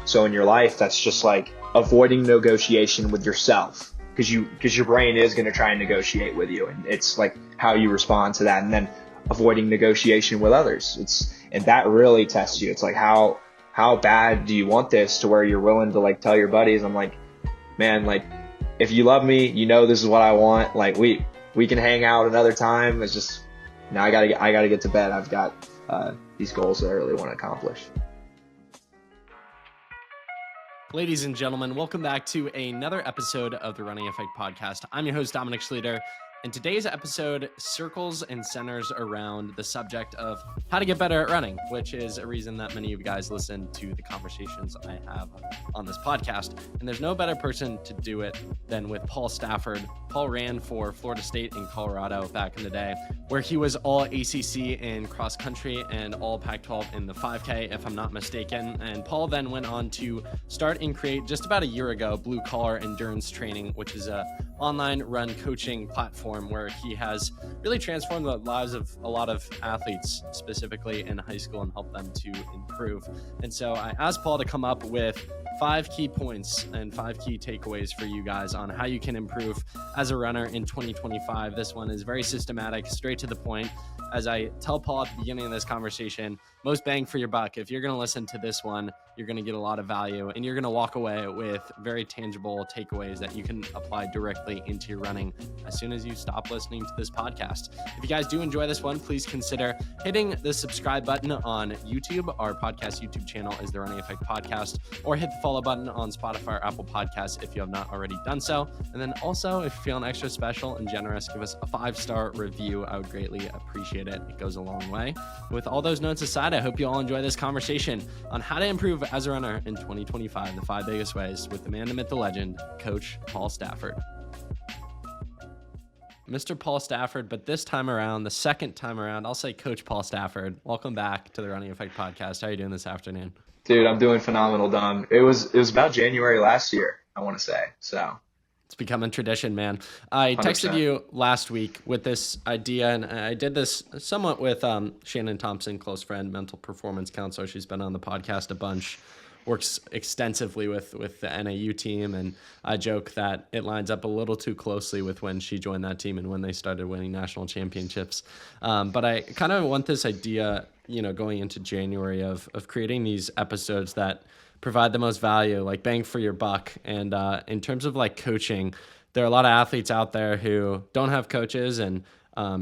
So in your life, that's just like avoiding negotiation with yourself, because your brain is going to try and negotiate with you, and it's like how you respond to that. And then avoiding negotiation with others, and that really tests you. It's like, how bad do you want this, to where you're willing to like tell your buddies, I'm like, man, like, if you love me, this is what I want. Like, we can hang out another time. It's just, now I gotta get to bed. I've got these goals that I really want to accomplish. Ladies and gentlemen, welcome back to another episode of the Running Effect Podcast. I'm your host, Dominic Schluter, and today's episode circles and centers around the subject of how to get better at running, which is a reason that many of you guys listen to the conversations I have on this podcast. And there's no better person to do it than with Paul Stafford. Paul ran for Florida State and Colorado back in the day, where he was All-ACC in Cross Country and All-Pac 12 in the 5K, if I'm not mistaken. And Paul then went on to start and create, just about a year ago, Blue Collar Endurance Training, which is a online run coaching platform where he has really transformed the lives of a lot of athletes, specifically in high school, and helped them to improve. And so I asked Paul to come up with 5 key points and 5 key takeaways for you guys on how you can improve as a runner in 2025. This one is very systematic, straight to the point. As I tell Paul at the beginning of this conversation, most bang for your buck. If you're going to listen to this one, you're going to get a lot of value, and you're going to walk away with very tangible takeaways that you can apply directly into your running as soon as you stop listening to this podcast. If you guys do enjoy this one, please consider hitting the subscribe button on YouTube. Our podcast YouTube channel is the Running Effect Podcast, or hit the follow button on Spotify or Apple Podcasts if you have not already done so. And then also, if you're feeling extra special and generous, give us a 5-star review. I would greatly appreciate it. It goes a long way. With all those notes aside, I hope you all enjoy this conversation on how to improve as a runner in 2025, the 5 biggest ways, with the man, the myth, the legend, Coach Paul Stafford. Mr. Paul Stafford, but this time around, the second time around, I'll say Coach Paul Stafford. Welcome back to the Running Effect Podcast. How are you doing this afternoon? Dude, I'm doing phenomenal, Dom. It was about January last year, I want to say. So it's becoming tradition, man. I 100%. Texted you last week with this idea, and I did this somewhat with Shannon Thompson, close friend, mental performance counselor. She's been on the podcast a bunch, works extensively with the NAU team, and I joke that it lines up a little too closely with when she joined that team and when they started winning national championships. But I kind of want this idea, going into January of creating these episodes that provide the most value, like bang for your buck. And in terms of like coaching, there are a lot of athletes out there who don't have coaches and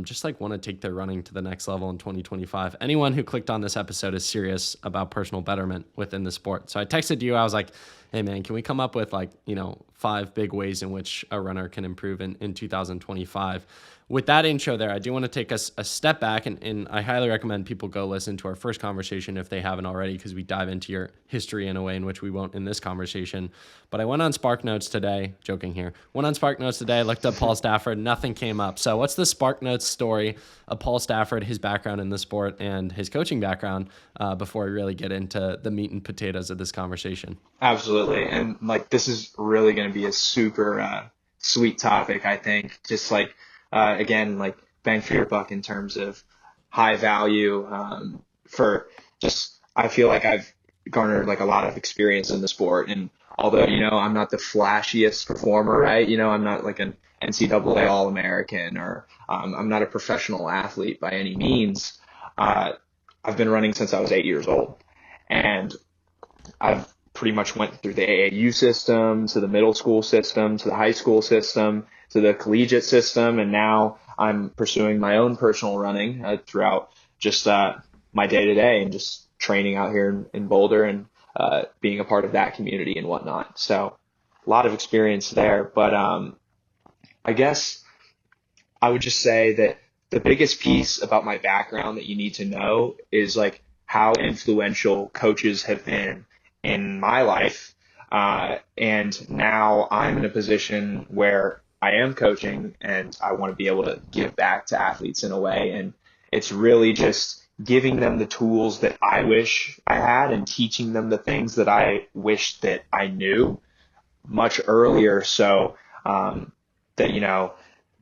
just like want to take their running to the next level in 2025. Anyone who clicked on this episode is serious about personal betterment within the sport. So I texted you, I was like, hey man, can we come up with 5 big ways in which a runner can improve in 2025? With that intro there, I do want to take us a step back, and I highly recommend people go listen to our first conversation if they haven't already, because we dive into your history in a way in which we won't in this conversation. But I went on SparkNotes today, joking here, looked up Paul Stafford, nothing came up. So what's the SparkNotes story of Paul Stafford, his background in the sport and his coaching background, before we really get into the meat and potatoes of this conversation? Absolutely. And this is really going to be a super sweet topic, I think. Just again, bang for your buck in terms of high value, I feel like I've garnered a lot of experience in the sport. And although, I'm not the flashiest performer, right? I'm not an NCAA All-American, or I'm not a professional athlete by any means. I've been running since I was 8 years old, and I've pretty much went through the AAU system, to the middle school system, to the high school system, to the collegiate system, and now I'm pursuing my own personal running throughout just my day-to-day and just training out here in Boulder and being a part of that community and whatnot. So a lot of experience there, but I guess I would just say that the biggest piece about my background that you need to know is how influential coaches have been in my life. And now I'm in a position where I am coaching, and I want to be able to give back to athletes in a way. And it's really just giving them the tools that I wish I had and teaching them the things that I wish that I knew much earlier. So that,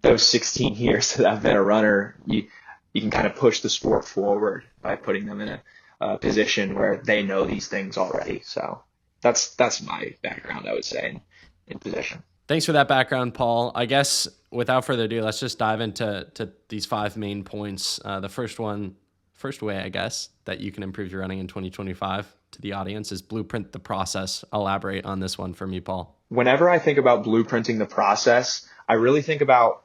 those 16 years that I've been a runner, you can kind of push the sport forward by putting them in a position where they know these things already. So that's my background, I would say, in position. Thanks for that background, Paul. I guess without further ado, let's just dive into these 5 main points. The first way, I guess, that you can improve your running in 2025 to the audience is blueprint the process. Elaborate on this one for me, Paul. Whenever I think about blueprinting the process, I really think about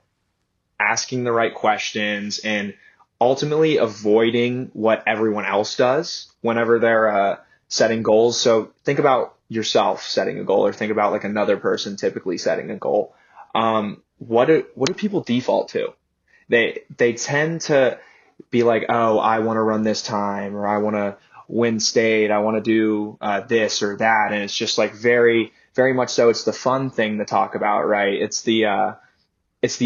asking the right questions and ultimately avoiding what everyone else does whenever they're setting goals. So think about yourself setting a goal, or think about like another person typically setting a goal. What do people default to? They tend to be like, oh, I want to run this time, or I want to win state, I want to do this or that, and it's just like very, very much so. It's the fun thing to talk about, right? It's the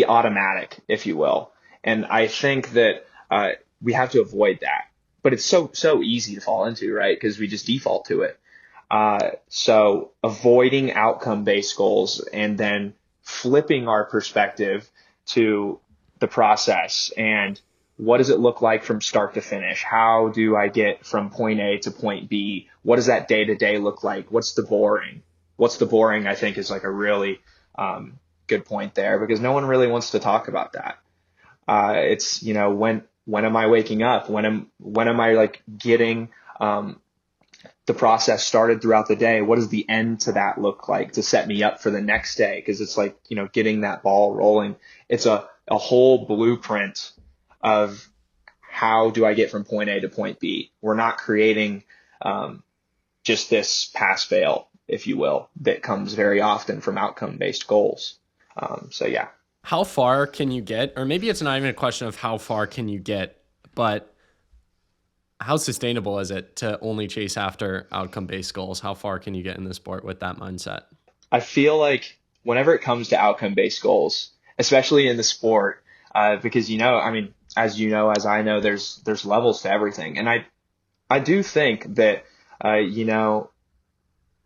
automatic, if you will. And I think that we have to avoid that. But it's so easy to fall into, right? Because we just default to it. So avoiding outcome-based goals and then flipping our perspective to the process and what does it look like from start to finish? How do I get from point A to point B? What does that day-to-day look like? What's the boring? I think is like a really good point there, because no one really wants to talk about that. It's, when am I waking up? When am I like getting the process started throughout the day? What does the end to that look like to set me up for the next day? Because it's like, getting that ball rolling. It's a whole blueprint of how do I get from point A to point B. We're not creating just this pass fail, if you will, that comes very often from outcome-based goals. So yeah. How far can you get? Or maybe it's not even a question of how far can you get, but how sustainable is it to only chase after outcome-based goals? How far can you get in the sport with that mindset? I feel like whenever it comes to outcome-based goals, especially in the sport, because, as I know, there's levels to everything. And I do think that,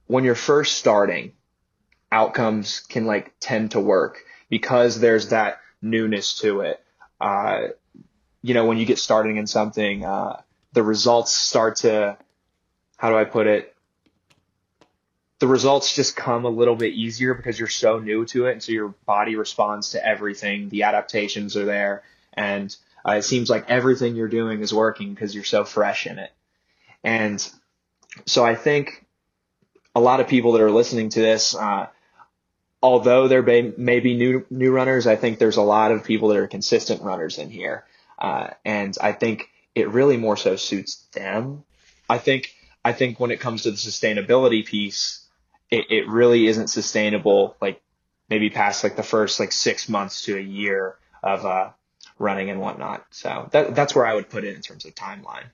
when you're first starting, outcomes can like tend to work because there's that newness to it. When you get starting in something, the results start to, how do I put it? The results just come a little bit easier because you're so new to it. And so your body responds to everything. The adaptations are there. And it seems like everything you're doing is working because you're so fresh in it. And so I think a lot of people that are listening to this, although there may be new runners, I think there's a lot of people that are consistent runners in here. And I think it really more so suits them. I think when it comes to the sustainability piece, it really isn't sustainable, like maybe past like the first like 6 months to a year of running and whatnot. So that's where I would put it in terms of timeline.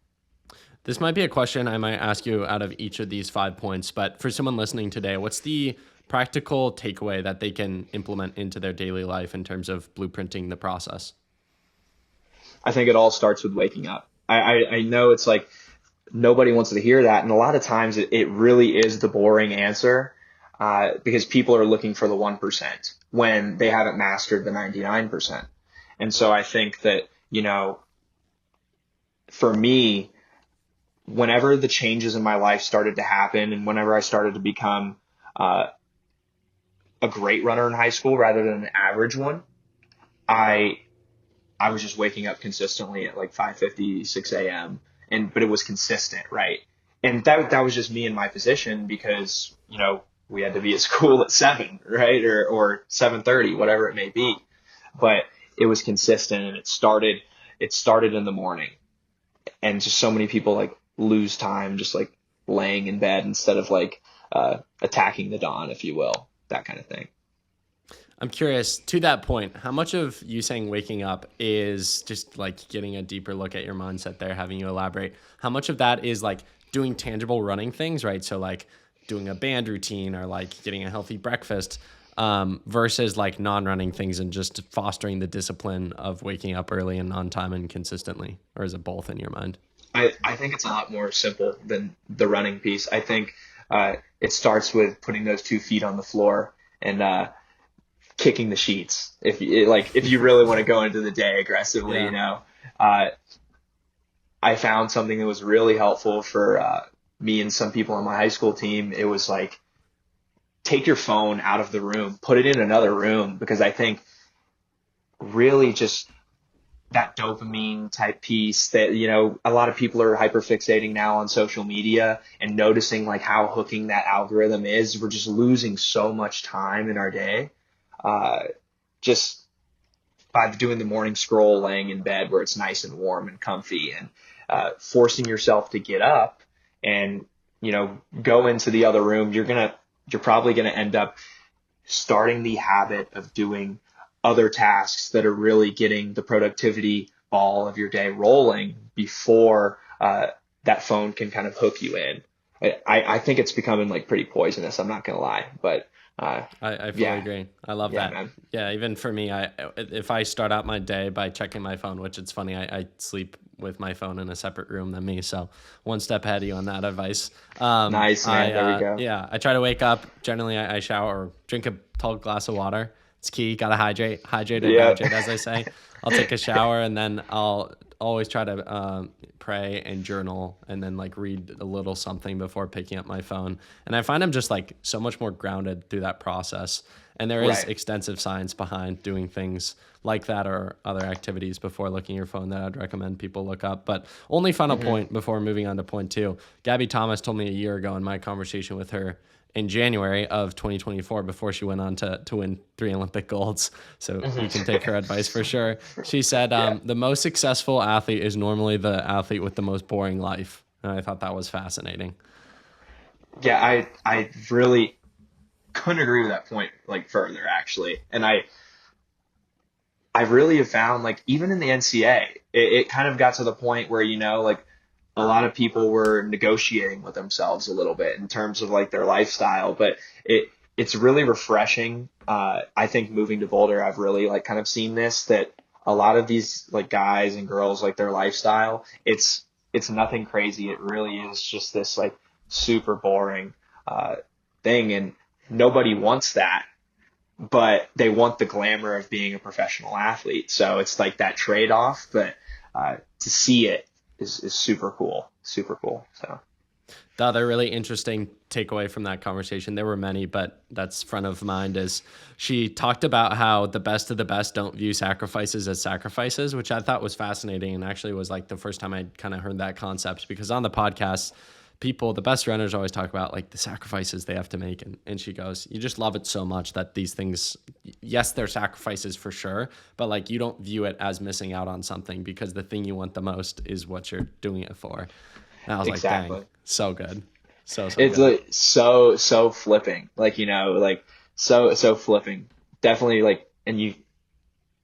This might be a question I might ask you out of each of these 5 points, but for someone listening today, what's the practical takeaway that they can implement into their daily life in terms of blueprinting the process? I think it all starts with waking up. I know it's like nobody wants to hear that. And a lot of times it really is the boring answer because people are looking for the 1% when they haven't mastered the 99%. And so I think that, for me, whenever the changes in my life started to happen and whenever I started to become a great runner in high school rather than an average one, I was just waking up consistently at like 5:50, 6 a.m. But it was consistent, right? And that was just me in my position because, we had to be at school at 7, right? Or 7:30, whatever it may be. But it was consistent and it started in the morning. And just so many people like lose time just like laying in bed instead of like attacking the dawn, if you will, that kind of thing. I'm curious, to that point, how much of you saying waking up is just like getting a deeper look at your mindset there, having you elaborate? How much of that is like doing tangible running things, right? So like doing a band routine or like getting a healthy breakfast versus like non-running things and just fostering the discipline of waking up early and on time and consistently? Or is it both in your mind? I think it's a lot more simple than the running piece. I think it starts with putting those 2 feet on the floor and kicking the sheets. If you really want to go into the day aggressively, I found something that was really helpful for me and some people on my high school team, it was like, take your phone out of the room, put it in another room, because I think really just that dopamine type piece that, a lot of people are hyperfixating now on social media and noticing like how hooking that algorithm is. We're just losing so much time in our day. Just by doing the morning scroll, laying in bed where it's nice and warm and comfy, and forcing yourself to get up and, go into the other room. You're probably going to end up starting the habit of doing other tasks that are really getting the productivity ball of your day rolling before that phone can kind of hook you in. I think it's becoming like pretty poisonous. I'm not going to lie, but I fully agree. I love that. Man. Yeah. Even for me, if I start out my day by checking my phone, which it's funny, I sleep with my phone in a separate room than me. So one step ahead of you on that advice. Nice, man. There we go. Yeah. I try to wake up. Generally I shower or drink a tall glass of water. It's key. Got to hydrate and hydrate, as I say. I'll take a shower, and then I'll always try to pray and journal, and then like read a little something before picking up my phone. And I find I'm just like so much more grounded through that process. And there is extensive science behind doing things like that or other activities before looking at your phone that I'd recommend people look up. But only final point before moving on to point 2. Gabby Thomas told me a year ago in my conversation with her in January of 2024, before she went on to win 3 Olympic golds. So you can take her advice for sure. She said, the most successful athlete is normally the athlete with the most boring life. And I thought that was fascinating. Yeah, I really couldn't agree with that point like further, actually. And I really have found, like, even in the NCAA, it kind of got to the point where, like, a lot of people were negotiating with themselves a little bit in terms of like their lifestyle, but it's really refreshing. I think moving to Boulder, I've really like kind of seen this, that a lot of these like guys and girls, like their lifestyle, it's nothing crazy. It really is just this like super boring thing, and nobody wants that, but they want the glamour of being a professional athlete. So it's like that trade-off, but to see it is super cool. So the other really interesting takeaway from that conversation, there were many, but that's front of mind, is she talked about how the best of the best don't view sacrifices as sacrifices, which I thought was fascinating, and actually was like the first time I'd kind of heard that concept, because on the podcast, the best runners always talk about like the sacrifices they have to make. And she goes, you just love it so much that these things, yes, they're sacrifices for sure, but like you don't view it as missing out on something, because the thing you want the most is what you're doing it for. And I was like, dang, so good. So it's good. Like so flipping, like, like so flipping. Definitely, like, and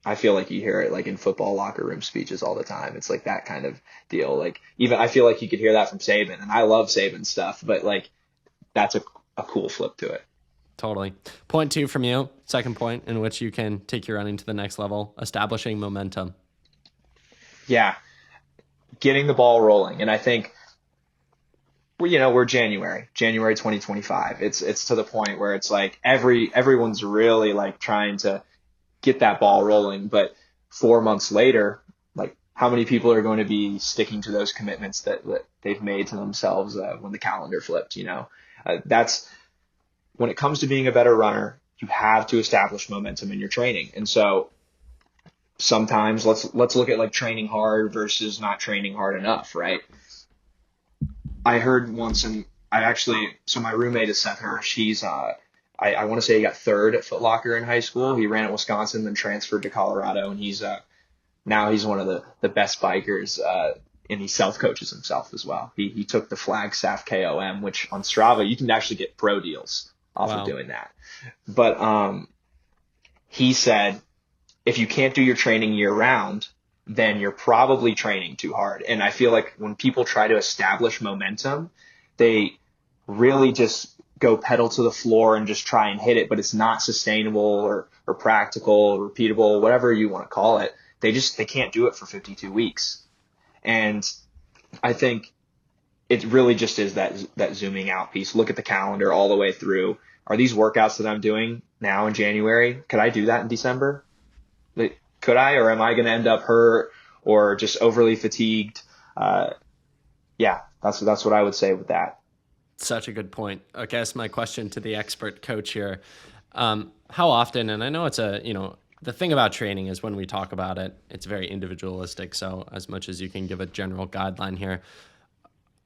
I feel like you hear it like in football locker room speeches all the time. It's like that kind of deal. Like, even I feel like you could hear that from Saban, and I love Saban stuff, but like that's a cool flip to it. Totally. Point 2 from you, second point in which you can take your running to the next level, establishing momentum. Yeah. Getting the ball rolling. And I think, we're January 2025. It's to the point where it's like everyone's really like trying to get that ball rolling, but 4 months later, like, how many people are going to be sticking to those commitments that they've made to themselves when the calendar flipped? That's when it comes to being a better runner, you have to establish momentum in your training. And so sometimes let's look at like training hard versus not training hard enough, right? I heard once, and so my roommate is Seth Hirsch. He's I want to say he got 3rd at Foot Locker in high school. He ran at Wisconsin, then transferred to Colorado, and now he's one of the best bikers, and he self-coaches himself as well. He took the Flagstaff KOM, which on Strava, you can actually get pro deals off of doing that. But he said, if you can't do your training year round, then you're probably training too hard. And I feel like when people try to establish momentum, they really just go pedal to the floor and just try and hit it, but it's not sustainable or practical or repeatable, whatever you want to call it. They can't do it for 52 weeks. And I think it really just is that zooming out piece. Look at the calendar all the way through. Are these workouts that I'm doing now in January, could I do that in December? Could I, or am I going to end up hurt or just overly fatigued? Yeah, that's what I would say with that. Such a good point. I guess my question to the expert coach here, how often, and I know it's the thing about training is when we talk about it, it's very individualistic. So as much as you can give a general guideline here,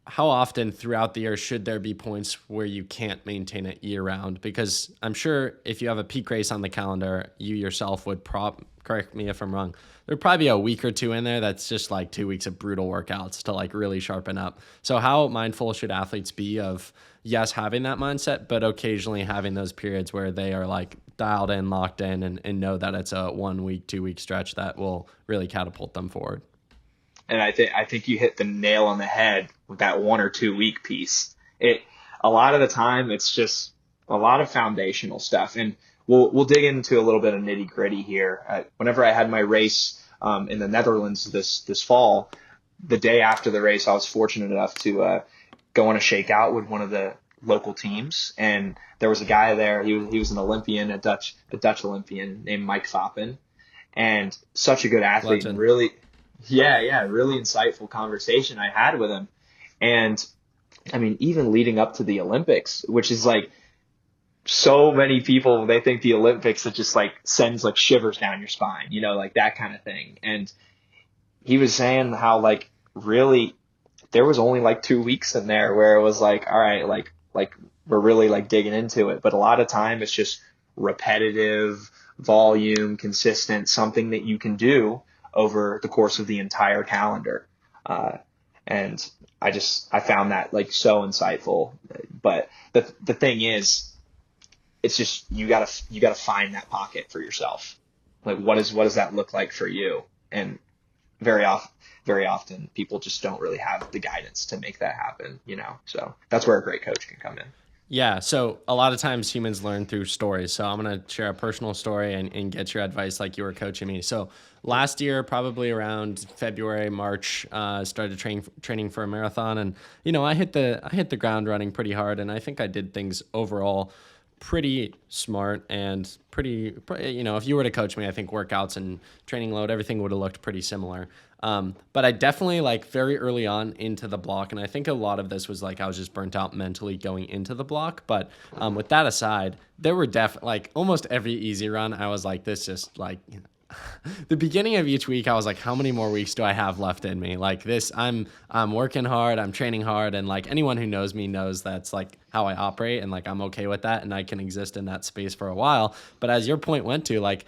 how often throughout the year should there be points where you can't maintain it year round? Because I'm sure if you have a peak race on the calendar, you yourself would correct me if I'm wrong, there'd probably be a week or two in there that's just like 2 weeks of brutal workouts to like really sharpen up. So how mindful should athletes be of, yes, having that mindset, but occasionally having those periods where they are like dialed in, locked in, and know that it's a 1 week, 2 week stretch that will really catapult them forward? And I think you hit the nail on the head with that 1 or 2 week piece. A lot of the time it's just a lot of foundational stuff, and we'll dig into a little bit of nitty gritty here. Whenever I had my race in the Netherlands this fall, the day after the race, I was fortunate enough to go on a shakeout with one of the local teams, and there was a guy there. He was an Olympian, a Dutch Olympian named Mike Foppen, and such a good athlete. Legend. And really, really insightful conversation I had with him. And I mean, even leading up to the Olympics, which is like, so many people, they think the Olympics, it just like sends like shivers down your spine, like that kind of thing. And he was saying how like really there was only like 2 weeks in there where it was like, all right, like we're really like digging into it. But a lot of time it's just repetitive, volume, consistent, something that you can do over the course of the entire calendar. And I found that like so insightful. But the thing is, it's just you gotta find that pocket for yourself. Like what does that look like for you? And very often people just don't really have the guidance to make that happen, So that's where a great coach can come in. Yeah. So a lot of times humans learn through stories. So I'm going to share a personal story and get your advice like you were coaching me. So last year, probably around February, March, started training for a marathon. And, I hit the ground running pretty hard. And I think I did things overall pretty smart and pretty, if you were to coach me, I think workouts and training load, everything would have looked pretty similar. But I definitely like very early on into the block. And I think a lot of this was like, I was just burnt out mentally going into the block. But, with that aside, there were like almost every easy run. I was like, this just like, the beginning of each week, I was like, how many more weeks do I have left in me? Like this, I'm working hard, I'm training hard. And like anyone who knows me knows that's like how I operate. And like, I'm okay with that. And I can exist in that space for a while. But as your point went to, like,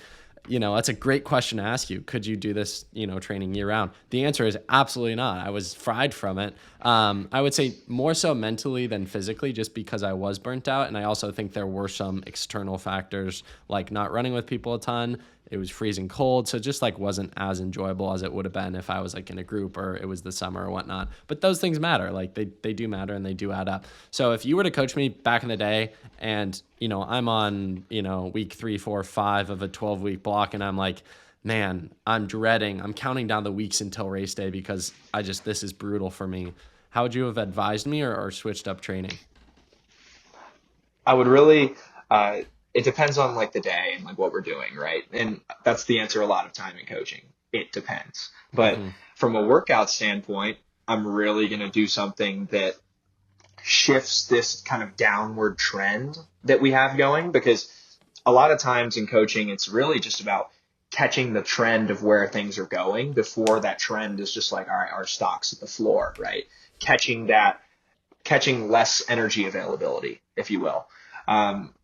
that's a great question to ask you. Could you do this, training year round? The answer is absolutely not. I was fried from it. I would say more so mentally than physically, just because I was burnt out. And I also think there were some external factors like not running with people a ton. It was freezing cold. So it just like wasn't as enjoyable as it would have been if I was like in a group or it was the summer or whatnot. But those things matter. Like they do matter and they do add up. So if you were to coach me back in the day and, I'm on, week 3, 4, 5 of a 12-week block and I'm like, man, I'm counting down the weeks until race day because this is brutal for me. How would you have advised me or switched up training? I would really, it depends on like the day and like what we're doing, right? And that's the answer a lot of time in coaching. It depends. But from a workout standpoint, I'm really going to do something that shifts this kind of downward trend that we have going, because a lot of times in coaching, it's really just about catching the trend of where things are going before that trend is just like, all right, our stock's at the floor, right? Catching less energy availability, if you will.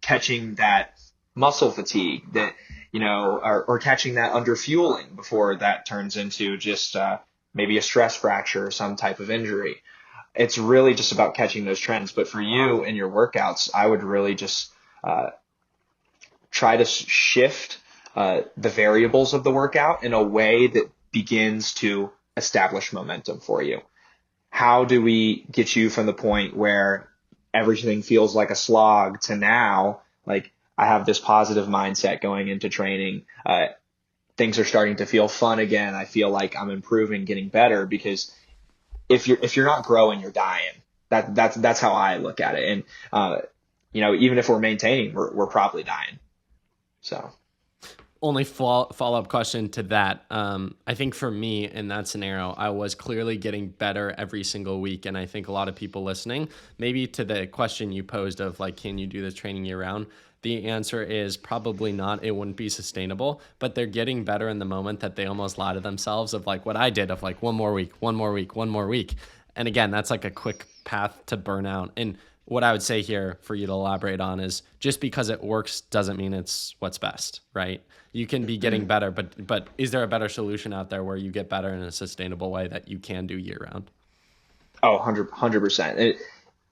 Catching that muscle fatigue that, or catching that underfueling before that turns into just maybe a stress fracture or some type of injury. It's really just about catching those trends. But for you in your workouts, I would really just try to shift the variables of the workout in a way that begins to establish momentum for you. How do we get you from the point where everything feels like a slog to now, like I have this positive mindset going into training. Things are starting to feel fun again. I feel like I'm improving, getting better, because if you're not growing, you're dying. That's how I look at it. And, even if we're maintaining, we're probably dying. So. only follow-up question to that. I think for me in that scenario, I was clearly getting better every single week. And I think a lot of people listening, maybe to the question you posed of like, can you do this training year round? The answer is probably not. It wouldn't be sustainable, but they're getting better in the moment that they almost lie to themselves of like what I did of like one more week. And again, that's like a quick path to burnout. And what I would say here for you to elaborate on is just because it works doesn't mean it's what's best, right? You can be getting better, but is there a better solution out there where you get better in a sustainable way that you can do year round? Oh, 100%.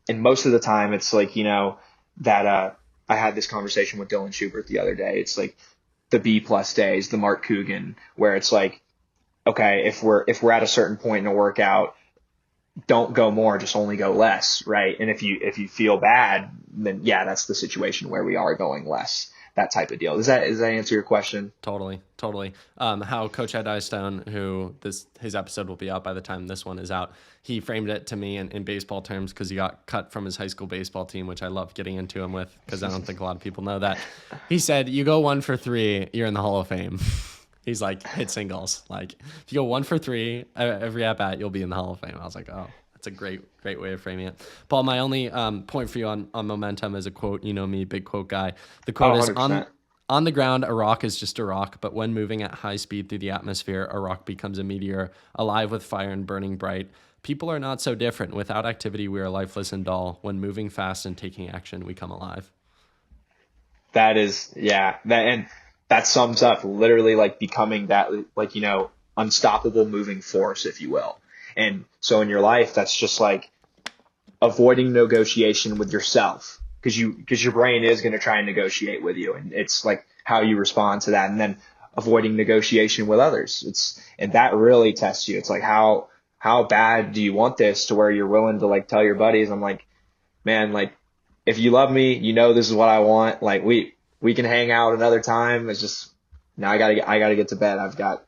And most of the time it's like, that I had this conversation with Dylan Schubert the other day. It's like the B+ days, the Mark Coogan, where it's like, okay, if we're at a certain point in a workout, don't go more, just only go less, right? And if you feel bad, then yeah, that's the situation where we are going less. That type of deal. Does that answer your question? Totally. How Coach Ed Eyestone, who his episode will be out by the time this one is out, he framed it to me in baseball terms because he got cut from his high school baseball team, which I love getting into him with because I don't think a lot of people know that. He said, you go 1 for 3, you're in the Hall of Fame. He's like, hit singles. Like if you go 1 for 3 every at bat, you'll be in the Hall of Fame. I was like, oh, that's a great way of framing it. Paul, my only point for you on momentum is a quote. You know me, big quote guy. The quote is on the ground, a rock is just a rock, but when moving at high speed through the atmosphere, a rock becomes a meteor, alive with fire and burning bright. People are not so different. Without activity, we are lifeless and dull. When moving fast and taking action, we come alive. That is, yeah. That sums up literally like becoming that, like, unstoppable moving force, if you will. And so in your life, that's just like avoiding negotiation with yourself because your brain is going to try and negotiate with you. And it's like how you respond to that. And then avoiding negotiation with others. And that really tests you. It's like, how bad do you want this to where you're willing to like tell your buddies, I'm like, man, like if you love me, this is what I want. Like we can hang out another time. It's just now I gotta get to bed. I've got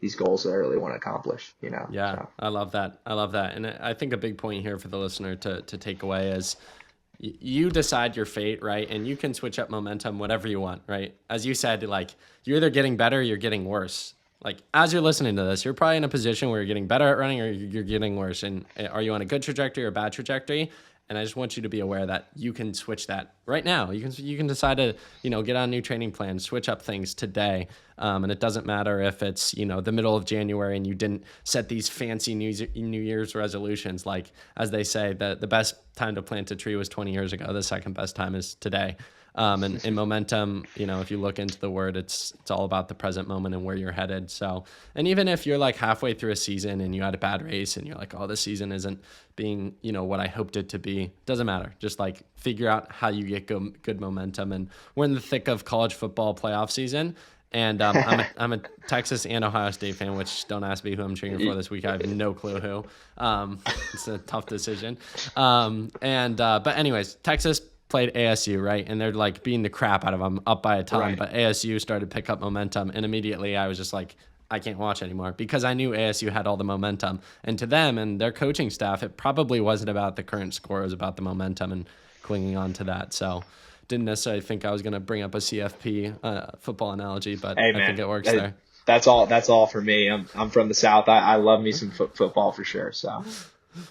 these goals that I really want to accomplish. Yeah, so. I love that. And I think a big point here for the listener to take away is you decide your fate, right? And you can switch up momentum, whatever you want, right? As you said, like you're either getting better, or you're getting worse. Like as you're listening to this, you're probably in a position where you're getting better at running or you're getting worse. And are you on a good trajectory or a bad trajectory? And I just want you to be aware that you can switch that right now. You can decide to, get on a new training plan, switch up things today. And it doesn't matter if it's, the middle of January and you didn't set these fancy New Year's resolutions. Like, as they say, the best time to plant a tree was 20 years ago. The second best time is today. And in momentum, if you look into the word, it's all about the present moment and where you're headed. So, and even if you're like halfway through a season and you had a bad race and you're like, oh, this season isn't being, what I hoped it to be, doesn't matter. Just like figure out how you get good momentum. And we're in the thick of college football playoff season. And I'm a Texas and Ohio State fan, which don't ask me who I'm cheering for this week. I have no clue who. It's a tough decision. But anyways, Texas played ASU, right? And they're like beating the crap out of them, up by a ton. Right. But ASU started to pick up momentum, and immediately I was just like, I can't watch anymore because I knew ASU had all the momentum. And to them and their coaching staff, it probably wasn't about the current score; it was about the momentum and clinging on to that. So, didn't necessarily think I was going to bring up a CFP football analogy, but hey, I think it works there. That's all for me. I'm from the South. I love me some football for sure. So,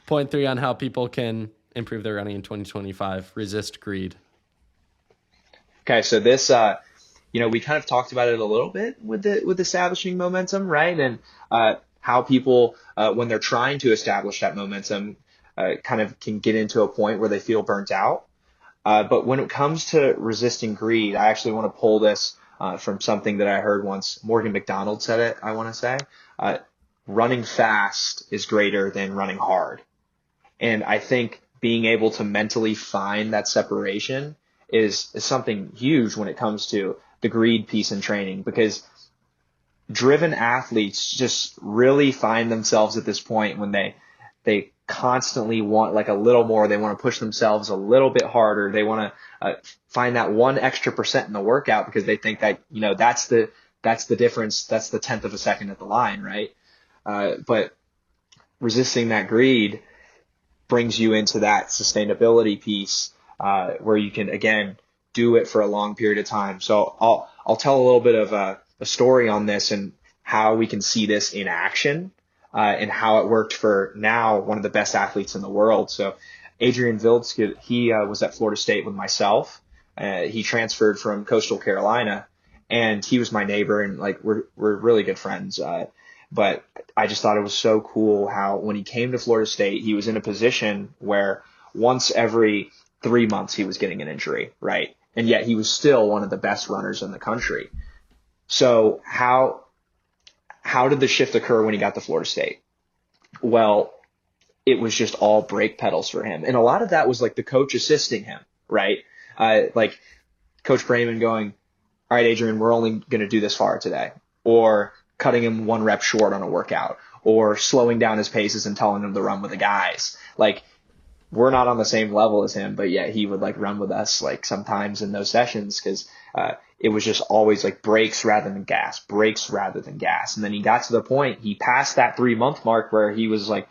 point 3 on how people can improve their running in 2025, resist greed. Okay. So this, we kind of talked about it a little bit with establishing momentum, right? And, how people, when they're trying to establish that momentum, kind of can get into a point where they feel burnt out. But when it comes to resisting greed, I actually want to pull this, from something that I heard once. Morgan McDonald said it, I want to say, running fast is greater than running hard. And I think being able to mentally find that separation is something huge when it comes to the greed piece in training, because driven athletes just really find themselves at this point when they constantly want like a little more. They want to push themselves a little bit harder. They want to find that 1 extra % in the workout because they think that, that's the difference. That's the 10th of a second at the line, right? But resisting that greed brings you into that sustainability piece, where you can, again, do it for a long period of time. So I'll tell a little bit of a story on this and how we can see this in action, and how it worked for now one of the best athletes in the world. So Adrian Vildsky, he was at Florida State with myself. He transferred from Coastal Carolina, and he was my neighbor, and like we're really good friends. But I just thought it was so cool how when he came to Florida State, he was in a position where once every 3 months he was getting an injury, right? And yet he was still one of the best runners in the country. So how did the shift occur when he got to Florida State? Well, it was just all brake pedals for him. And a lot of that was like the coach assisting him, right? Like Coach Brayman going, all right, Adrian, we're only going to do this far today. Or cutting him 1 rep short on a workout, or slowing down his paces and telling him to run with the guys. Like, we're not on the same level as him, but yet he would like run with us like sometimes in those sessions, because it was just always like brakes rather than gas, brakes rather than gas. And then he got to the point, he passed that 3-month mark where he was like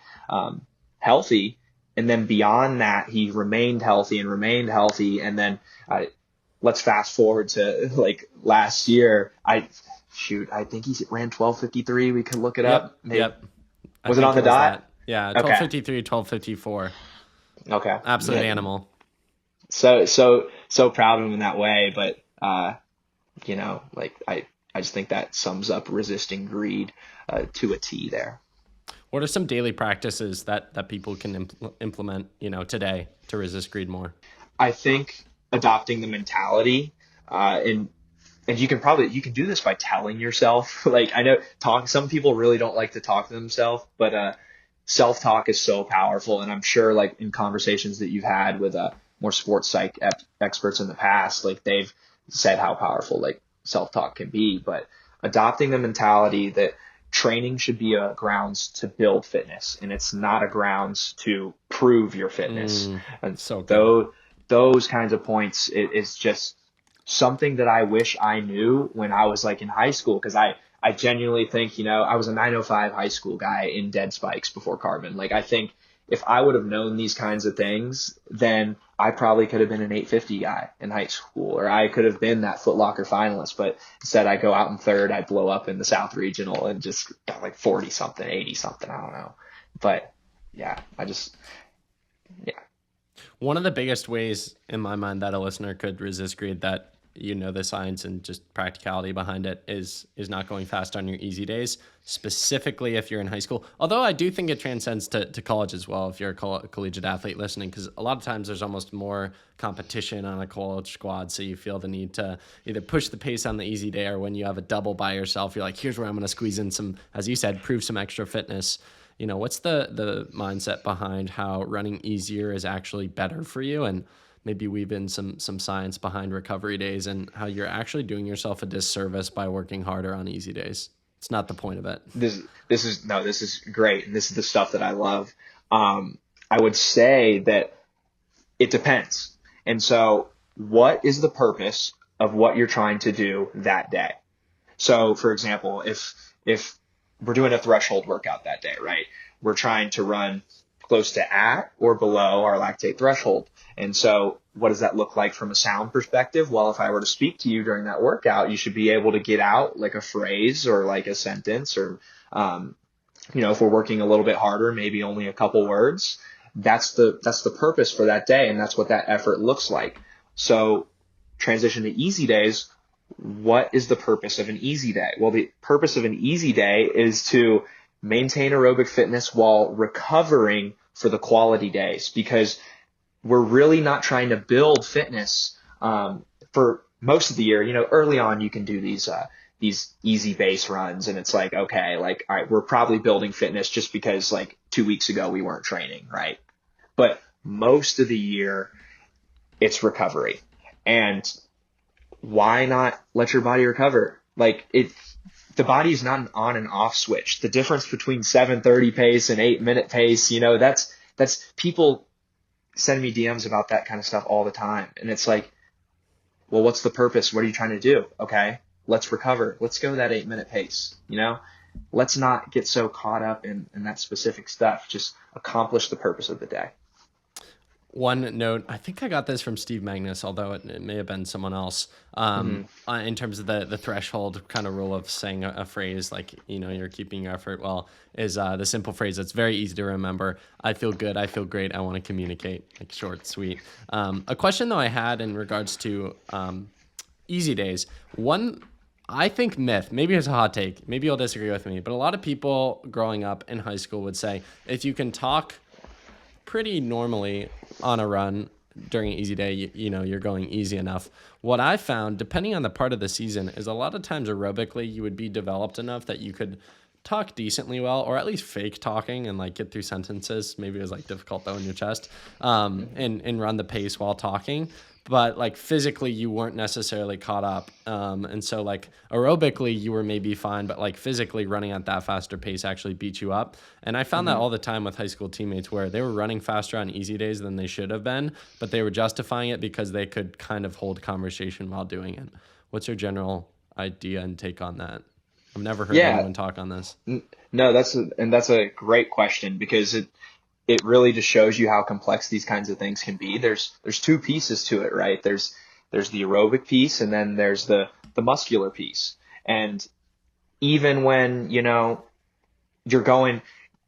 healthy. And then beyond that, he remained healthy. And then let's fast forward to like last year. I think he ran 12:53. We could look it up. Maybe. Yep. Was it on the dot? That. Yeah. 12:53, 12:54. Okay. Absolute animal. So proud of him in that way. But, like I just think that sums up resisting greed to a T there. What are some daily practices that people can implement, today to resist greed more? I think adopting the mentality, and you can do this by telling yourself, like I know some people really don't like to talk to themselves, but self-talk is so powerful. And I'm sure like in conversations that you've had with more sports psych experts in the past, like they've said how powerful like self-talk can be. But adopting the mentality that training should be a grounds to build fitness, and it's not a grounds to prove your fitness. And so those kinds of points, it's just something that I wish I knew when I was like in high school, because I genuinely think, I was a 905 high school guy in dead spikes before carbon. Like I think if I would have known these kinds of things, then I probably could have been an 850 guy in high school, or I could have been that Foot Locker finalist. But instead I go out in third, I blow up in the South Regional and just got like 40 something, 80 something. I don't know. But yeah, One of the biggest ways in my mind that a listener could resist greed, that the science and just practicality behind it, is not going fast on your easy days, specifically if you're in high school. Although I do think it transcends to college as well, if you're a collegiate athlete listening, because a lot of times there's almost more competition on a college squad. So you feel the need to either push the pace on the easy day, or when you have a double by yourself, you're like, here's where I'm going to squeeze in some, as you said, prove some extra fitness. What's the mindset behind how running easier is actually better for you? And maybe weave in some science behind recovery days and how you're actually doing yourself a disservice by working harder on easy days. It's not the point of it. This is great. And this is the stuff that I love. I would say that it depends. And so what is the purpose of what you're trying to do that day? So for example, if we're doing a threshold workout that day, right? We're trying to run close to at or below our lactate threshold. And so what does that look like from a sound perspective? Well, if I were to speak to you during that workout, you should be able to get out like a phrase or like a sentence, or, if we're working a little bit harder, maybe only a couple words. That's the purpose for that day. And that's what that effort looks like. So transition to easy days. What is the purpose of an easy day? Well, the purpose of an easy day is to maintain aerobic fitness while recovering for the quality days, because we're really not trying to build fitness for most of the year. Early on you can do these easy base runs, and it's like, okay, like, all right, we're probably building fitness just because like 2 weeks ago we weren't training, right? But most of the year it's recovery. And why not let your body recover? Like the body is not an on and off switch. The difference between 7:30 pace and 8-minute pace, that's people send me DMs about that kind of stuff all the time. And it's like, well, what's the purpose? What are you trying to do? Okay, let's recover. Let's go that 8-minute pace. Let's not get so caught up in that specific stuff. Just accomplish the purpose of the day. One note, I think I got this from Steve Magnus, although it may have been someone else, in terms of the threshold kind of rule of saying a phrase like, you're keeping your effort well, is the simple phrase that's very easy to remember. I feel good. I feel great. I want to communicate. Like, short, sweet. A question, though, I had in regards to easy days. One, I think myth, maybe it's a hot take, maybe you'll disagree with me, but a lot of people growing up in high school would say, if you can talk pretty normally on a run during an easy day, you're going easy enough. What I found, depending on the part of the season, is a lot of times aerobically you would be developed enough that you could talk decently well, or at least fake talking and like get through sentences. Maybe it was like difficult though in your chest, and run the pace while talking. But like physically you weren't necessarily caught up. And so like aerobically you were maybe fine, but like physically running at that faster pace actually beat you up. And I found that all the time with high school teammates where they were running faster on easy days than they should have been, but they were justifying it because they could kind of hold conversation while doing it. What's your general idea and take on that? I've never heard anyone talk on this. No, that's a great question, because it really just shows you how complex these kinds of things can be. There's two pieces to it, right? There's the aerobic piece, and then there's the muscular piece. And even when, you're going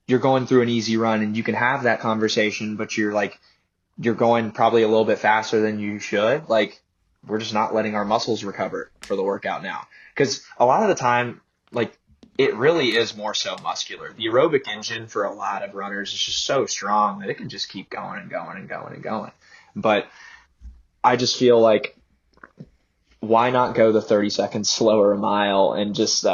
through an easy run and you can have that conversation, but you're going probably a little bit faster than you should. Like, we're just not letting our muscles recover for the workout now. Because a lot of the time, like, it really is more so muscular. The aerobic engine for a lot of runners is just so strong that it can just keep going and going and going and going. But I just feel like, why not go the 30 seconds slower a mile and just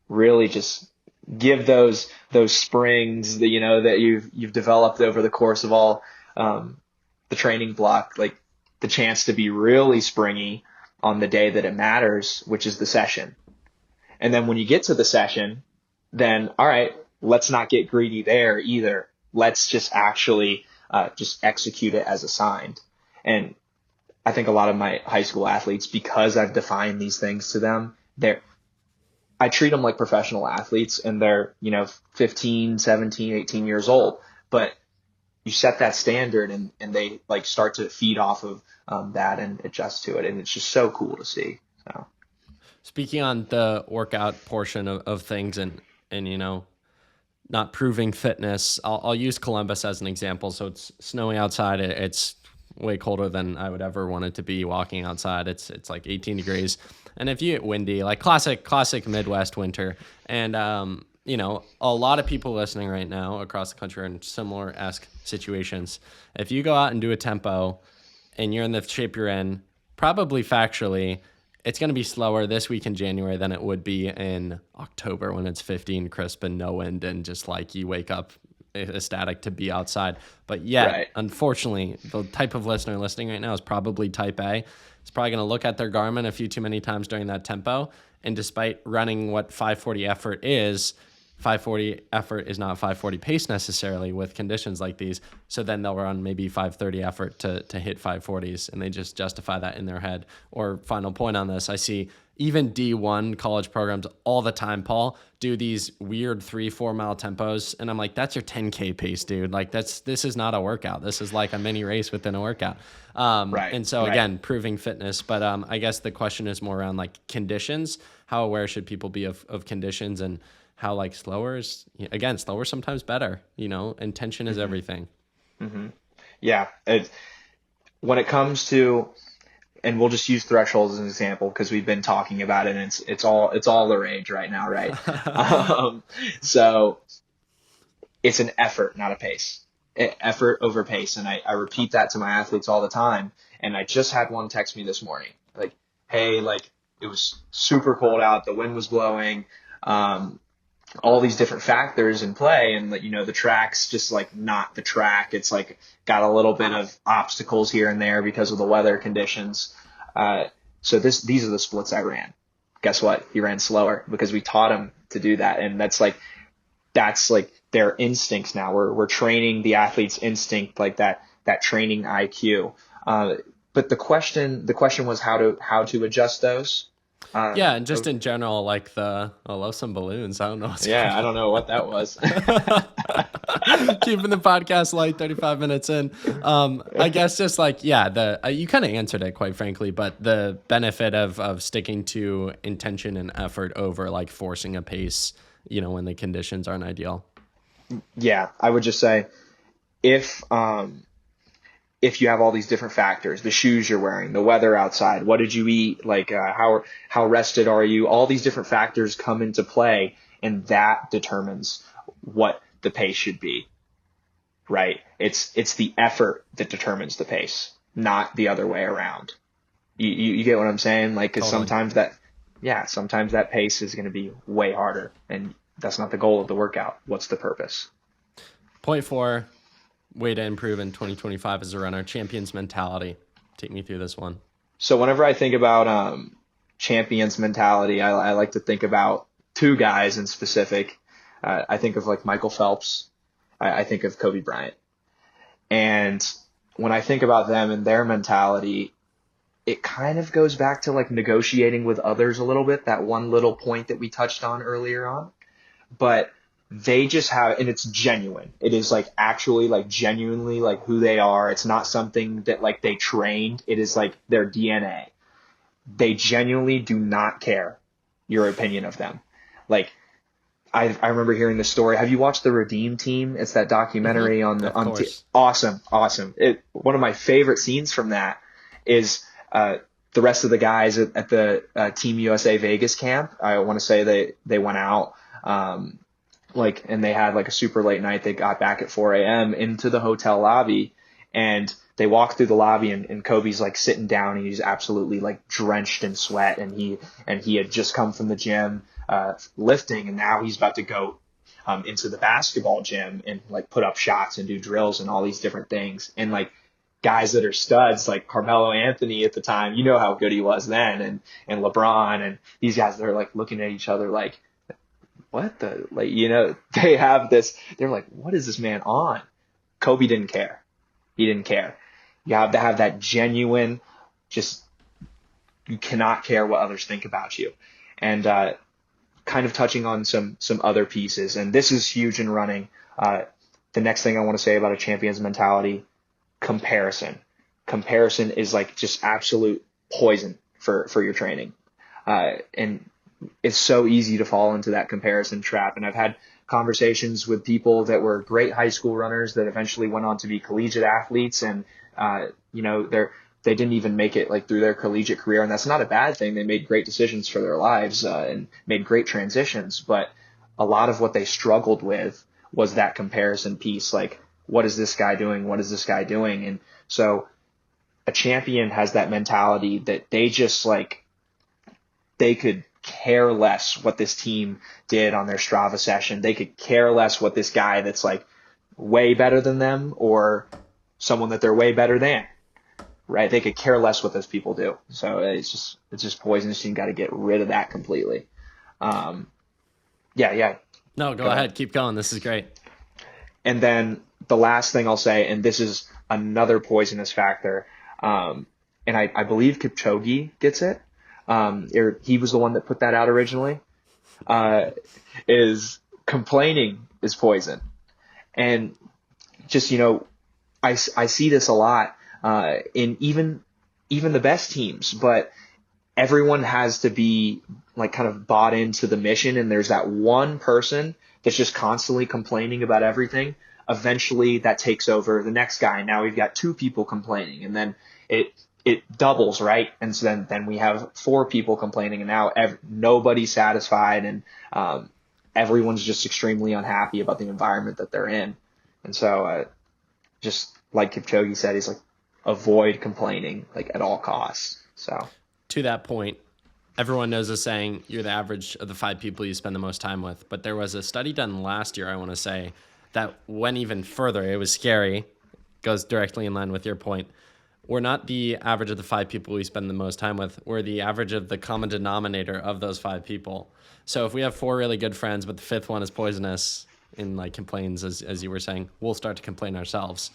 really just give those springs that that you've developed over the course of all the training block, like the chance to be really springy on the day that it matters, which is the session. And then when you get to the session, then, all right, let's not get greedy there either. Let's just actually just execute it as assigned. And I think a lot of my high school athletes, because I've defined these things to them, I treat them like professional athletes, and they're, 15, 17, 18 years old. But you set that standard and they like start to feed off of that and adjust to it. And it's just so cool to see. So. Speaking on the workout portion of things and not proving fitness, I'll use Columbus as an example. So it's snowing outside. It's way colder than I would ever want it to be walking outside. It's like 18 degrees. And if you get windy, like classic Midwest winter. And, a lot of people listening right now across the country are in similar-esque situations. If you go out and do a tempo and you're in the shape you're in, probably factually, it's going to be slower this week in January than it would be in October when it's 15 crisp and no wind and just like you wake up ecstatic to be outside. But yet, Unfortunately, the type of listener listening right now is probably type A. It's probably going to look at their Garmin a few too many times during that tempo. And despite running what 540 effort is, 540 effort is not 540 pace necessarily with conditions like these. So then they'll run maybe 530 effort to hit 540s, and they just justify that in their head. Or final point on this, I see even D1 college programs all the time, Paul, do these weird 3-4 mile tempos. And I'm like, that's your 10K pace, dude. Like this is not a workout. This is like a mini race within a workout. And so again, proving fitness. But I guess the question is more around like conditions. How aware should people be of conditions, and how like slower sometimes better, intention is everything. Mm-hmm. Yeah. When it comes to, and we'll just use thresholds as an example because we've been talking about it, and it's all the rage right now. Right. So it's an effort, not a pace. Effort over pace. And I repeat that to my athletes all the time. And I just had one text me this morning, like, hey, like it was super cold out. The wind was blowing. All these different factors in play, and the track's just like not the track. It's like got a little bit of obstacles here and there because of the weather conditions. So these are the splits I ran. Guess what? He ran slower because we taught him to do that, and that's like their instincts now. We're training the athlete's instinct, like that training IQ. But the question was how to adjust those. And just in general, like I love some balloons. I don't know. I don't know what that was. Keeping the podcast light, 35 minutes in. I guess just like, yeah, you kind of answered it, quite frankly, but the benefit of sticking to intention and effort over like forcing a pace, when the conditions aren't ideal. Yeah, I would just say if you have all these different factors, the shoes you're wearing, the weather outside, what did you eat, like how rested are you, all these different factors come into play, and that determines what the pace should be, right? It's the effort that determines the pace, not the other way around. You get what I'm saying? Like, because sometimes that pace is going to be way harder, and that's not the goal of the workout. What's the purpose? Point 4, way to improve in 2025 as a runner, champions mentality. Take me through this one. So whenever I think about champions mentality, I like to think about two guys in specific. I think of like Michael Phelps. I think of Kobe Bryant. And when I think about them and their mentality, it kind of goes back to like negotiating with others a little bit, that one little point that we touched on earlier on. But they just have, and it's genuine. It is like actually like genuinely like who they are. It's not something that like they trained. It is like their DNA. They genuinely do not care your opinion of them. Like I remember hearing this story. Have you watched The Redeem Team? It's that documentary on awesome. One of my favorite scenes from that is the rest of the guys at the Team USA Vegas camp. I want to say they went out and they had like a super late night. They got back at 4 a.m. into the hotel lobby, and they walk through the lobby, and Kobe's like sitting down, and he's absolutely like drenched in sweat, and he had just come from the gym lifting, and now he's about to go into the basketball gym and like put up shots and do drills and all these different things. And like guys that are studs like Carmelo Anthony at the time, you know how good he was then, and LeBron and these guys that are like looking at each other like, what the, like, they have this, they're like, what is this man on? Kobe didn't care. He didn't care. You have to have that genuine, just, you cannot care what others think about you. And kind of touching on some other pieces, and this is huge in running. The next thing I want to say about a champion's mentality, comparison. Comparison is like just absolute poison for your training. And it's so easy to fall into that comparison trap. And I've had conversations with people that were great high school runners that eventually went on to be collegiate athletes, and they didn't even make it like through their collegiate career, and that's not a bad thing. They made great decisions for their lives and made great transitions, but a lot of what they struggled with was that comparison piece. Like, what is this guy doing? What is this guy doing? And so a champion has that mentality that they just like, they could care less what this team did on their Strava session. They could care less what this guy that's like way better than them or someone that they're way better than, right? They could care less what those people do. So it's just poisonous. You got to get rid of that completely. Yeah. No, go ahead. Keep going. This is great. And then the last thing I'll say, and this is another poisonous factor, and I believe Kipchoge gets it. He was the one that put that out originally, is complaining is poison. And just, I see this a lot, in even the best teams, but everyone has to be like kind of bought into the mission. And there's that one person that's just constantly complaining about everything. Eventually that takes over the next guy. Now we've got 2 people complaining, and then it doubles, right? And so then we have 4 people complaining, and now nobody's satisfied, and everyone's just extremely unhappy about the environment that they're in. And so just like Kipchoge said, he's like, avoid complaining like at all costs. So to that point, everyone knows the saying, you're the average of the 5 people you spend the most time with. But there was a study done last year, I want to say, that went even further. It was scary. Goes directly in line with your point. We're not the average of the 5 people we spend the most time with. We're the average of the common denominator of those 5 people. So if we have 4 really good friends, but the 5th one is poisonous and like complains, as you were saying, we'll start to complain ourselves.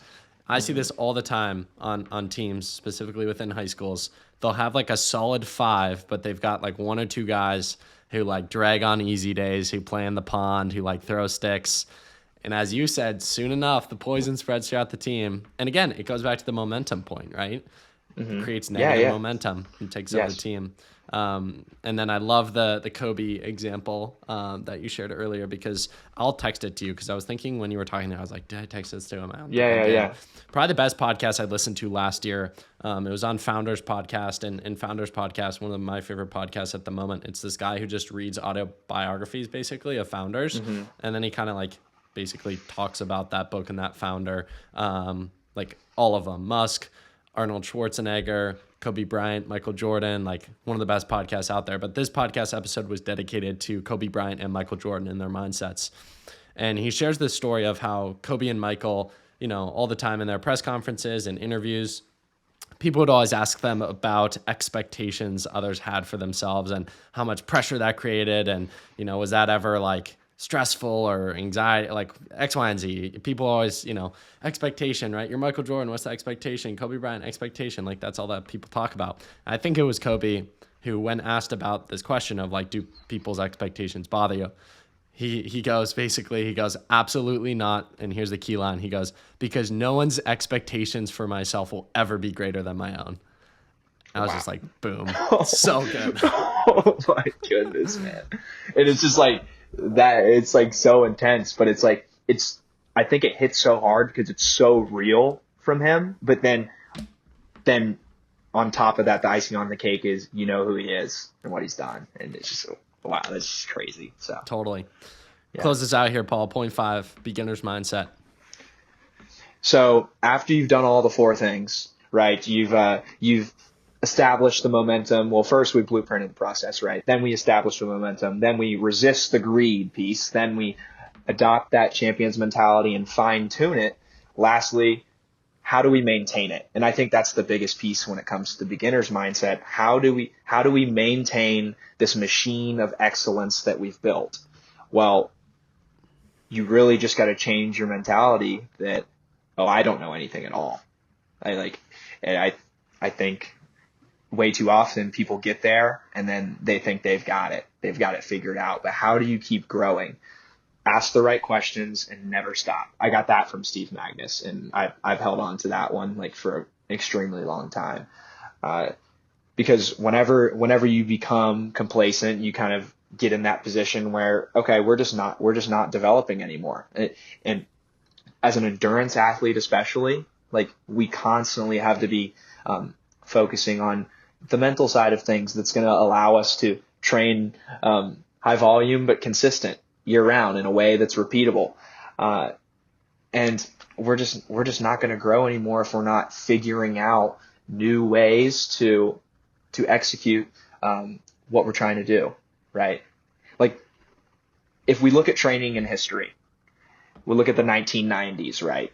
I see this all the time on teams, specifically within high schools. They'll have like a solid 5, but they've got like 1 or 2 guys who like drag on easy days, who play in the pond, who like throw sticks. And as you said, soon enough, the poison spreads throughout the team. And again, it goes back to the momentum point, right? Mm-hmm. It creates negative Yeah. momentum and takes over the team. And then I love the Kobe example that you shared earlier, because I'll text it to you, because I was thinking when you were talking there, I was like, did I text this to him? I don't think I did. Probably the best podcast I listened to last year. It was on Founders Podcast, and Founders Podcast, one of my favorite podcasts at the moment. It's this guy who just reads autobiographies basically of founders. Mm-hmm. And then he kind of like basically talks about that book and that founder, like all of them, Musk, Arnold Schwarzenegger, Kobe Bryant, Michael Jordan, like one of the best podcasts out there. But this podcast episode was dedicated to Kobe Bryant and Michael Jordan and their mindsets. And he shares this story of how Kobe and Michael, you know, all the time in their press conferences and interviews, people would always ask them about expectations others had for themselves and how much pressure that created. And, you know, was that ever like stressful or anxiety, like X, Y, and Z. People always, you know, expectation, right? You're Michael Jordan. What's the expectation? Kobe Bryant, expectation. Like that's all that people talk about. I think it was Kobe who, when asked about this question of like, do people's expectations bother you? He goes, absolutely not. And here's the key line. He goes, because no one's expectations for myself will ever be greater than my own. I was just like, boom. So good. Oh my goodness, man. And it's just like that. It's like so intense, but it's like, I think it hits so hard because it's so real from him. But then on top of that, the icing on the cake is, you know, who he is and what he's done. And it's just, wow, that's just crazy. So totally. Yeah. Close this out here, Paul. Point 5, beginner's mindset. So after you've done all the 4 things, right, you've established the momentum. Well, first we blueprinted the process, right? Then we establish the momentum. Then we resist the greed piece. Then we adopt that champion's mentality and fine tune it. Lastly, how do we maintain it? And I think that's the biggest piece when it comes to the beginner's mindset. How do we maintain this machine of excellence that we've built? Well, you really just got to change your mentality that, oh, I don't know anything at all. I think way too often people get there and then they think they've got it figured out. But how do you keep growing? Ask the right questions and never stop. I got that from Steve Magnus, and I've held on to that one like for an extremely long time. Because whenever you become complacent, you kind of get in that position where, okay, we're just not developing anymore. And as an endurance athlete, especially, like we constantly have to be focusing on the mental side of things that's going to allow us to train high volume but consistent year round in a way that's repeatable. And we're just not going to grow anymore if we're not figuring out new ways to execute what we're trying to do, right? Like if we look at training in history, we look at the 1990s, right?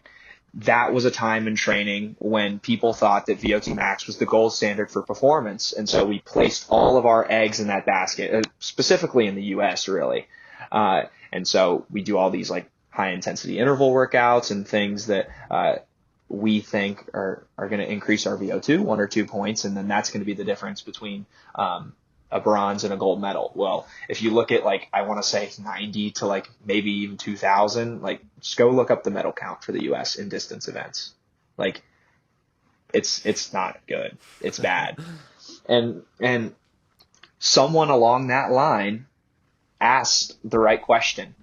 That was a time in training when people thought that VO2 max was the gold standard for performance. And so we placed all of our eggs in that basket, specifically in the US, really. And so we do all these like high intensity interval workouts and things that we think are going to increase our VO2 1 or 2 points. And then that's going to be the difference between a bronze and a gold medal. Well, if you look at like, I want to say 90 to like maybe even 2000, like just go look up the medal count for the US in distance events. Like it's not good. It's bad. And someone along that line asked the right question,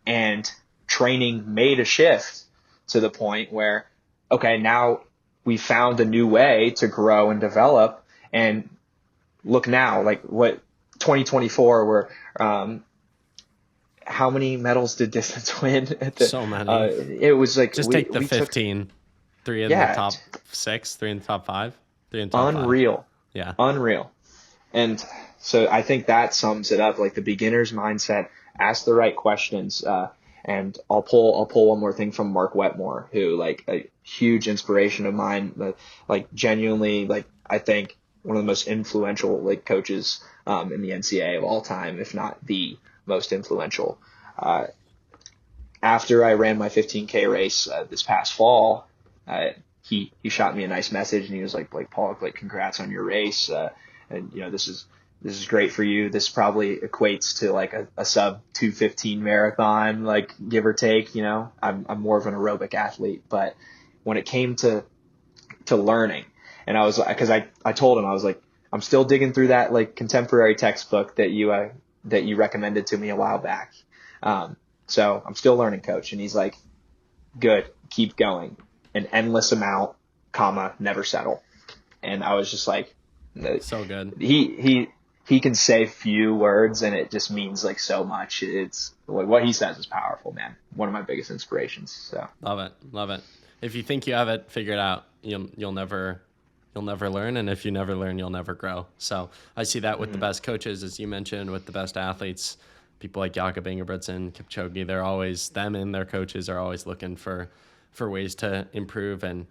and training made a shift to the point where, okay, now we found a new way to grow and develop. And look now, like what 2024 were, how many medals did distance win? So many. It was like, just take the 15, 3 in the top 6, 3 in the top 5, 3 in the top 5. Unreal. Yeah. Unreal. And so I think that sums it up, like the beginner's mindset, ask the right questions. And I'll pull one more thing from Mark Wetmore, who like a huge inspiration of mine, like genuinely, like I think one of the most influential like coaches in the NCAA of all time, if not the most influential. After I ran my 15K race this past fall, he shot me a nice message, and he was like Paul, like congrats on your race, and you know this is this is great for you. This probably equates to like a sub 2:15 marathon, like give or take, I'm more of an aerobic athlete, but when it came to learning, and I was like, cause I told him, I was like, I'm still digging through that like contemporary textbook that you recommended to me a while back. So I'm still learning, coach. And he's like, good, keep going. An endless amount, never settle. And I was just like, so good. He can say few words and it just means like so much. It's what he says is powerful, man. One of my biggest inspirations. So love it. If you think you have it figured out, you'll never learn. And if you never learn, you'll never grow. So I see that with the best coaches, as you mentioned, with the best athletes, people like Jakob Ingebrigtsen, Kipchoge, them and their coaches are always looking for ways to improve. And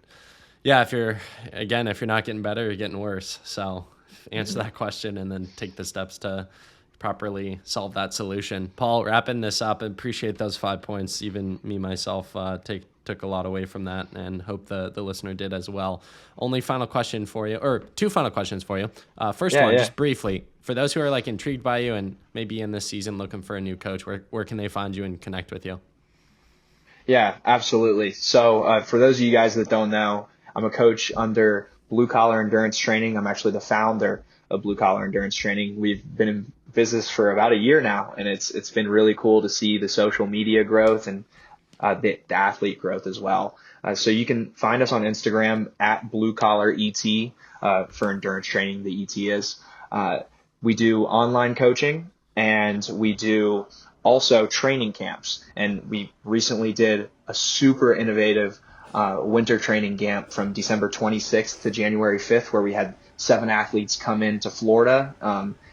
yeah, if you're not getting better, you're getting worse. So answer that question and then take the steps to properly solve that solution. Paul, wrapping this up, I appreciate those 5 points. Even me, myself, took a lot away from that and hope the listener did as well. Only final question for you, or two final questions for you. First one, just briefly, for those who are like intrigued by you and maybe in this season looking for a new coach, where can they find you and connect with you? Yeah, absolutely. So for those of you guys that don't know, I'm a coach under Blue Collar Endurance Training. I'm actually the founder of Blue Collar Endurance Training. We've been in business for about a year now, and it's been really cool to see the social media growth and the athlete growth as well. So you can find us on Instagram at Blue Collar ET for endurance training. The ET is. We do online coaching and we do also training camps. And we recently did a super innovative winter training camp from December 26th to January 5th, where we had 7 athletes come into Florida,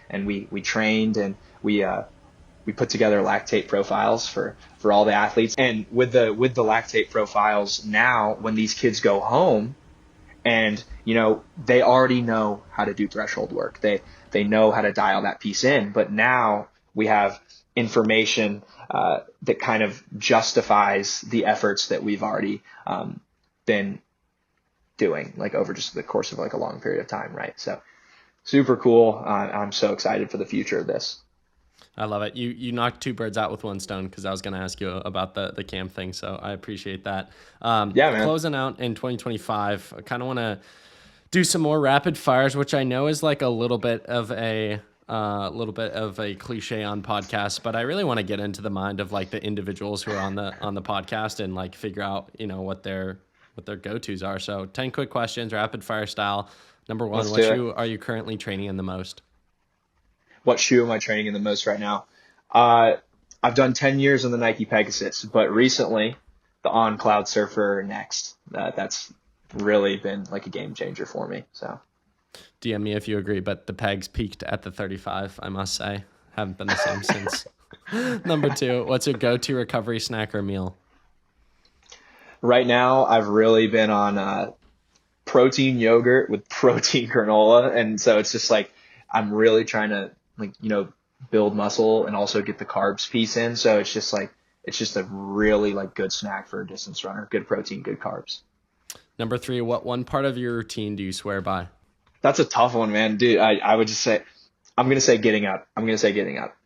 and we trained and we put together lactate profiles for all the athletes. And with the lactate profiles, now when these kids go home and they already know how to do threshold work, they know how to dial that piece in, but now we have information that kind of justifies the efforts that we've already been doing, like over just the course of like a long period of time, right? So super cool. I'm so excited for the future of this. I love it. You knocked 2 birds out with 1 stone, because I was going to ask you about the camp thing, so I appreciate that. Man. Closing out in 2025, I kind of want to do some more rapid fires, which I know is like a little bit of a cliche on podcasts, but I really want to get into the mind of like the individuals who are on the podcast and like figure out what their go-tos are. So 10 quick questions, rapid fire style. Number 1, what shoe are you currently training in the most? What shoe am I training in the most right now? I've done 10 years on the Nike Pegasus, but recently the On Cloud Surfer Next. That's really been like a game changer for me. So DM me if you agree, but the pegs peaked at the 35, I must say. Haven't been the same since. Number 2, what's your go-to recovery snack or meal? Right now, I've really been on protein yogurt with protein granola. And so it's just like, I'm really trying to build muscle and also get the carbs piece in. So it's just a really like good snack for a distance runner. Good protein, good carbs. Number 3, what one part of your routine do you swear by? That's a tough one, man. Dude, I would just say, I'm going to say getting up.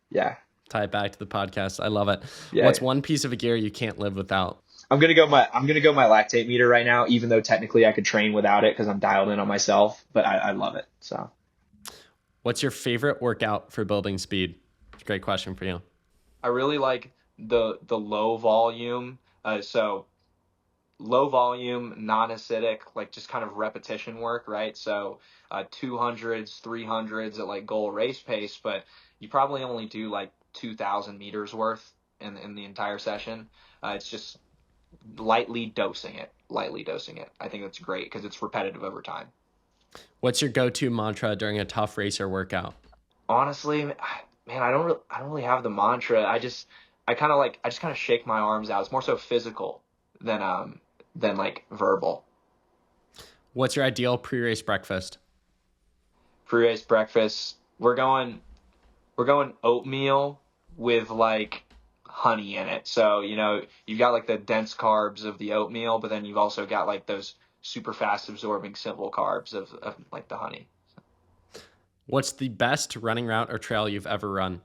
Yeah. Tie it back to the podcast. I love it. Yeah. What's one piece of gear you can't live without? I'm going to go my lactate meter right now, even though technically I could train without it because I'm dialed in on myself, but I love it. So what's your favorite workout for building speed? Great question for you. I really like the low volume. So low volume, non-acidic, like just kind of repetition work, right? So 200s, 300s at like goal race pace, but you probably only do like 2,000 meters worth in the entire session. It's just lightly dosing it. I think that's great because it's repetitive over time. What's your go-to mantra during a tough race or workout? Honestly, man, I don't really have the mantra. I just kind of shake my arms out. It's more so physical than like verbal. What's your ideal pre-race breakfast? Pre-race breakfast, we're going oatmeal with like honey in it. So, you've got like the dense carbs of the oatmeal, but then you've also got like those super fast absorbing simple carbs of like the honey. What's the best running route or trail you've ever run?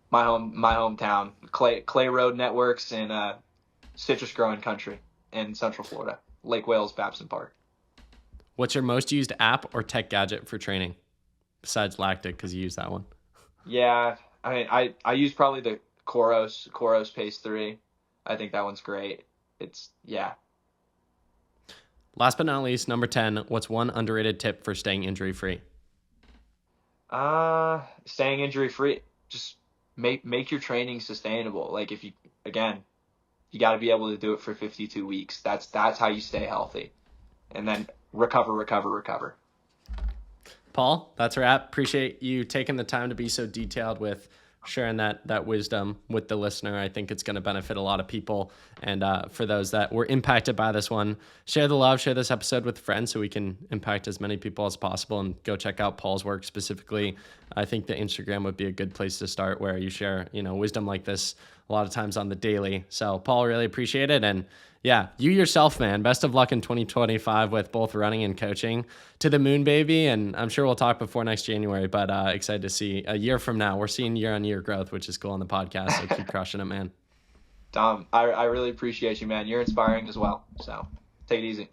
My hometown, Clay Road Networks in citrus growing country in Central Florida, Lake Wales, Babson Park. What's your most used app or tech gadget for training besides Lactic, because you use that one? Yeah, I mean, I use probably the Coros Pace 3. I think that one's great. Yeah. Last but not least, number 10, what's one underrated tip for staying injury free? Staying injury free, just make your training sustainable. Like you got to be able to do it for 52 weeks. That's how you stay healthy. And then recover. Paul, that's a wrap. Appreciate you taking the time to be so detailed with sharing that wisdom with the listener. I think it's going to benefit a lot of people. And for those that were impacted by this one, share the love, share this episode with friends so we can impact as many people as possible, and go check out Paul's work specifically. I think the Instagram would be a good place to start, where you share, wisdom like this a lot of times on the daily. So Paul, really appreciate it. And yeah, you yourself, man, best of luck in 2025 with both running and coaching. To the moon, baby. And I'm sure we'll talk before next January, but excited to see a year from now. We're seeing year-on-year growth, which is cool on the podcast. So keep crushing it, man. Tom, I really appreciate you, man. You're inspiring as well. So take it easy.